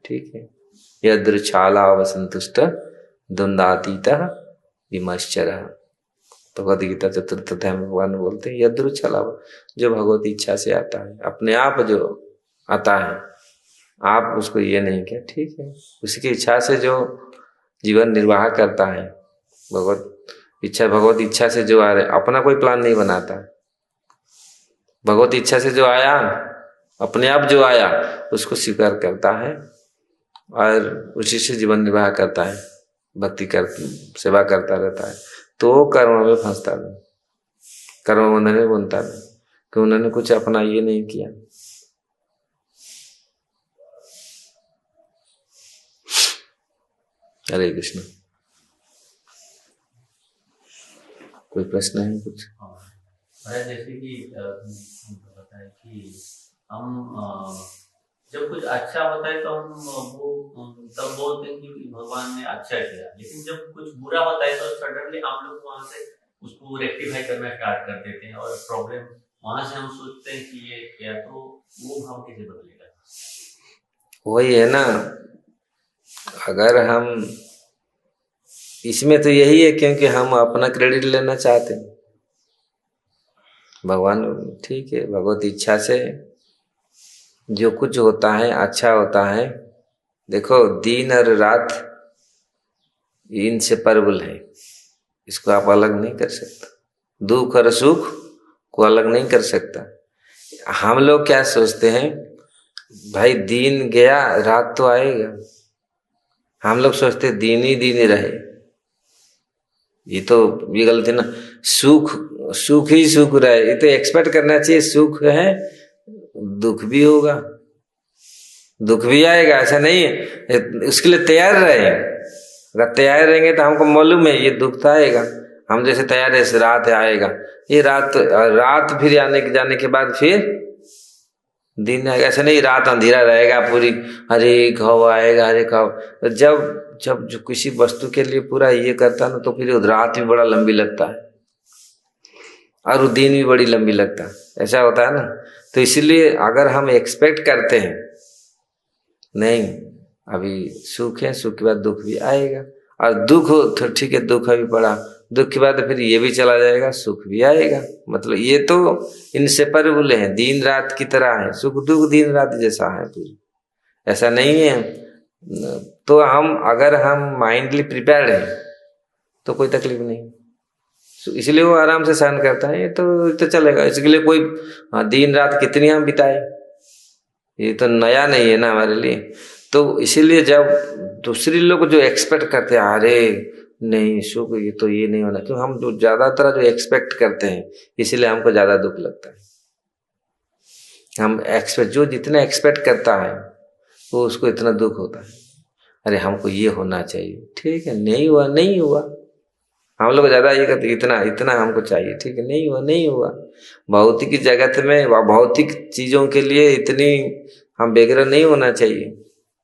ठीक है। यदृच्छालाव संतुष्ट द्वंद्वातीत विमश्चर, भगवद गीता चतुर्थ अध्याय में भगवान बोलते हैं यदृच्छालाव, जो भगवत इच्छा से आता है, अपने आप जो आता है, आप उसको ये नहीं किया, ठीक है, उसकी इच्छा से जो जीवन निर्वाह करता है, भगवत इच्छा से जो आ रहे, अपना कोई प्लान नहीं बनाता, भगवत इच्छा से जो आया, अपने आप जो आया उसको स्वीकार करता है और उसी से जीवन निर्वाह करता है, भक्ति कर सेवा करता रहता है। तो कर्म में फंसता नहीं, कर्म बंधन में बनता नहीं, कि उन्होंने कुछ अपना ये नहीं किया। हरे कृष्ण। कोई प्रश्न है कुछ? जैसे कि पता है कि हम जब कुछ अच्छा होता है तो हम वो तब बोलते हैं कि भगवान ने अच्छा किया, लेकिन जब कुछ बुरा होता है तो सडनली हम लोग वहां से उसको रेक्टिफाई करना स्टार्ट कर देते हैं और प्रॉब्लम वहां से हम सोचते हैं कि ये क्या, तो वो भाव कैसे बदलेगा? वही है ना, अगर हम इसमें तो यही है, क्योंकि हम अपना क्रेडिट लेना चाहते हैं। भगवान ठीक है, भगवत इच्छा से जो कुछ होता है अच्छा होता है। देखो दिन और रात इनसेपरेबल है, इसको आप अलग नहीं कर सकते, दुख और सुख को अलग नहीं कर सकता। हम लोग क्या सोचते हैं, भाई दिन गया रात तो आएगा, हम लोग सोचते दिन ही रहे, ये गलती ना, सुख ही सुख रहे, ये तो एक्सपेक्ट करना चाहिए, सुख है दुख भी होगा, दुख भी आएगा, ऐसा नहीं है, उसके लिए तैयार रहे। अगर तैयार रहेंगे तो हमको मालूम है ये दुख तो आएगा, हम जैसे तैयार है रात आएगा, ये रात फिर जाने के बाद फिर दिन आएगा, ऐसा नहीं रात अंधेरा रहेगा पूरी, हरे घाव आएगा, हरे घाव। जब जो किसी वस्तु के लिए पूरा ये करता ना, तो फिर रात भी बड़ा लंबी लगता है और वो दिन भी बड़ी लंबी लगता है, ऐसा होता है ना। तो इसलिए अगर हम एक्सपेक्ट करते हैं नहीं अभी सुख है, सुख के बाद दुख भी आएगा, और दुख हो तो ठीक है, दुख अभी पड़ा, दुख के बाद फिर ये भी चला जाएगा, सुख भी आएगा। मतलब ये तो इनसेपरेबल है, दिन रात की तरह है, सुख दुख दिन रात जैसा है पूरी, ऐसा नहीं है। तो हम अगर हम माइंडली प्रिपेयर्ड हैं तो कोई तकलीफ नहीं, इसलिए वो आराम से सहन करता है। ये तो चलेगा, इसके लिए कोई दिन रात कितनी हम बिताए, ये तो नया नहीं है ना हमारे लिए। तो इसीलिए जब दूसरे लोग जो एक्सपेक्ट करते हैं अरे नहीं सुख ये तो ये नहीं होना, क्यों हम जो ज्यादातर जो एक्सपेक्ट करते हैं इसीलिए हमको ज्यादा दुख लगता है। हम एक्सपेक्ट जो जितना एक्सपेक्ट करता है वो उसको इतना दुख होता है, अरे हमको ये होना चाहिए, ठीक है नहीं हुआ नहीं हुआ, हम लोग ज्यादा ये कहते इतना इतना हमको चाहिए, ठीक है नहीं हुआ नहीं हुआ। भौतिक जगत में भौतिक चीजों के लिए इतनी हम व्यग्र नहीं होना चाहिए,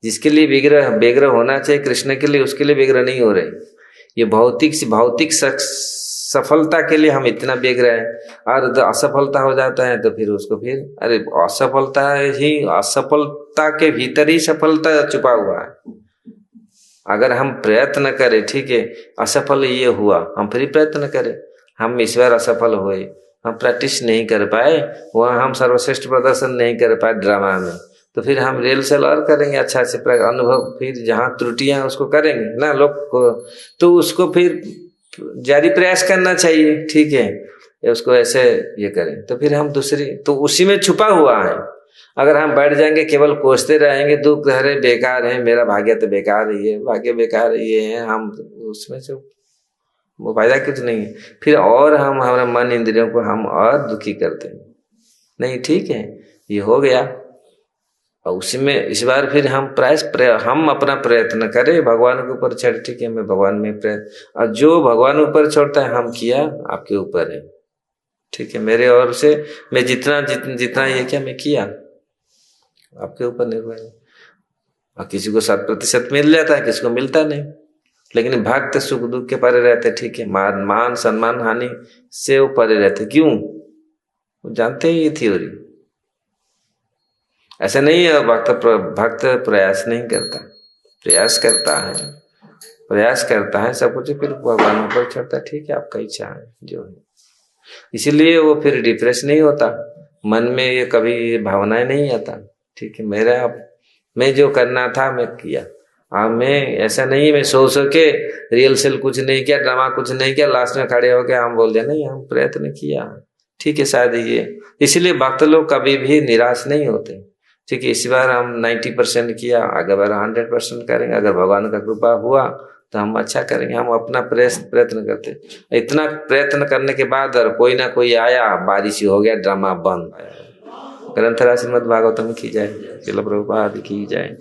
जिसके लिए व्यग्र होना चाहिए कृष्ण के लिए, उसके लिए व्यग्र नहीं हो रहे। ये भौतिक सफलता के लिए हम इतना व्यग्र हैं, और असफलता हो जाता है तो फिर उसको फिर अरे असफलता के भीतर ही सफलता छुपा हुआ है। अगर हम प्रयत्न करें, ठीक है असफल ये हुआ, हम फिर प्रयत्न करें, हम इस बार असफल हुए, हम प्रैक्टिस नहीं कर पाए, वहाँ हम सर्वश्रेष्ठ प्रदर्शन नहीं कर पाए ड्रामा में, तो फिर हम रिहर्सल और करेंगे अच्छा से अनुभव, फिर जहाँ त्रुटियां उसको करेंगे ना लोग को, तो उसको फिर जारी प्रयास करना चाहिए, ठीक है उसको ऐसे ये करें, तो फिर हम दूसरी तो उसी में छुपा हुआ है। अगर हम बैठ जाएंगे केवल कोसते रहेंगे दुख अरे बेकार है, मेरा भाग्य तो बेकार ही है, भाग्य बेकार ये है, हम उसमें से वो फायदा कुछ नहीं है, फिर और हम हमारे मन इंद्रियों को हम और दुखी करते हैं। नहीं ठीक है ये हो गया, और उसी में इस बार फिर हम हम अपना प्रयत्न करें भगवान के ऊपर चढ़, ठीक है मैं भगवान में प्रयत्न, और जो भगवान ऊपर छोड़ता है हम किया आपके ऊपर है, ठीक है मेरे और से मैं जितना ये क्या मैं किया आपके ऊपर निर्भर है। और किसी को 7% मिल जाता है, किसी को मिलता नहीं, लेकिन भक्त सुख दुख के परे रहते, ठीक है मान सम्मान हानि से वो परे रहते, क्यों वो जानते ही ये थ्योरी। ऐसा नहीं है भक्त प्रयास नहीं करता, प्रयास करता है सब कुछ, फिर भगवान पर चढ़ता है, ठीक है आपका इच्छा है जो है, इसीलिए वो फिर डिप्रेस नहीं होता, मन में ये कभी भावनाएं नहीं आता, ठीक है मैं जो करना था मैं किया। मैं ऐसा नहीं मैं सो के रिहर्सल कुछ नहीं किया, ड्रामा कुछ नहीं किया, लास्ट में खड़े होकर हम बोल दिया नहीं हम प्रयत्न किया, ठीक है शायद ये, इसीलिए भक्त लोग कभी भी निराश नहीं होते, ठीक है इस बार हम 90% किया, अगली बार 100% करेंगे, अगर भगवान का कृपा हुआ तो हम अच्छा करेंगे, हम अपना प्रयत्न करते। इतना प्रयत्न करने के बाद और कोई ना कोई आया, बारिश हो गया, ड्रामा बंद। ग्रंथराज श्रीमद् भागवतम की जय, श्रील प्रभुपाद की जय।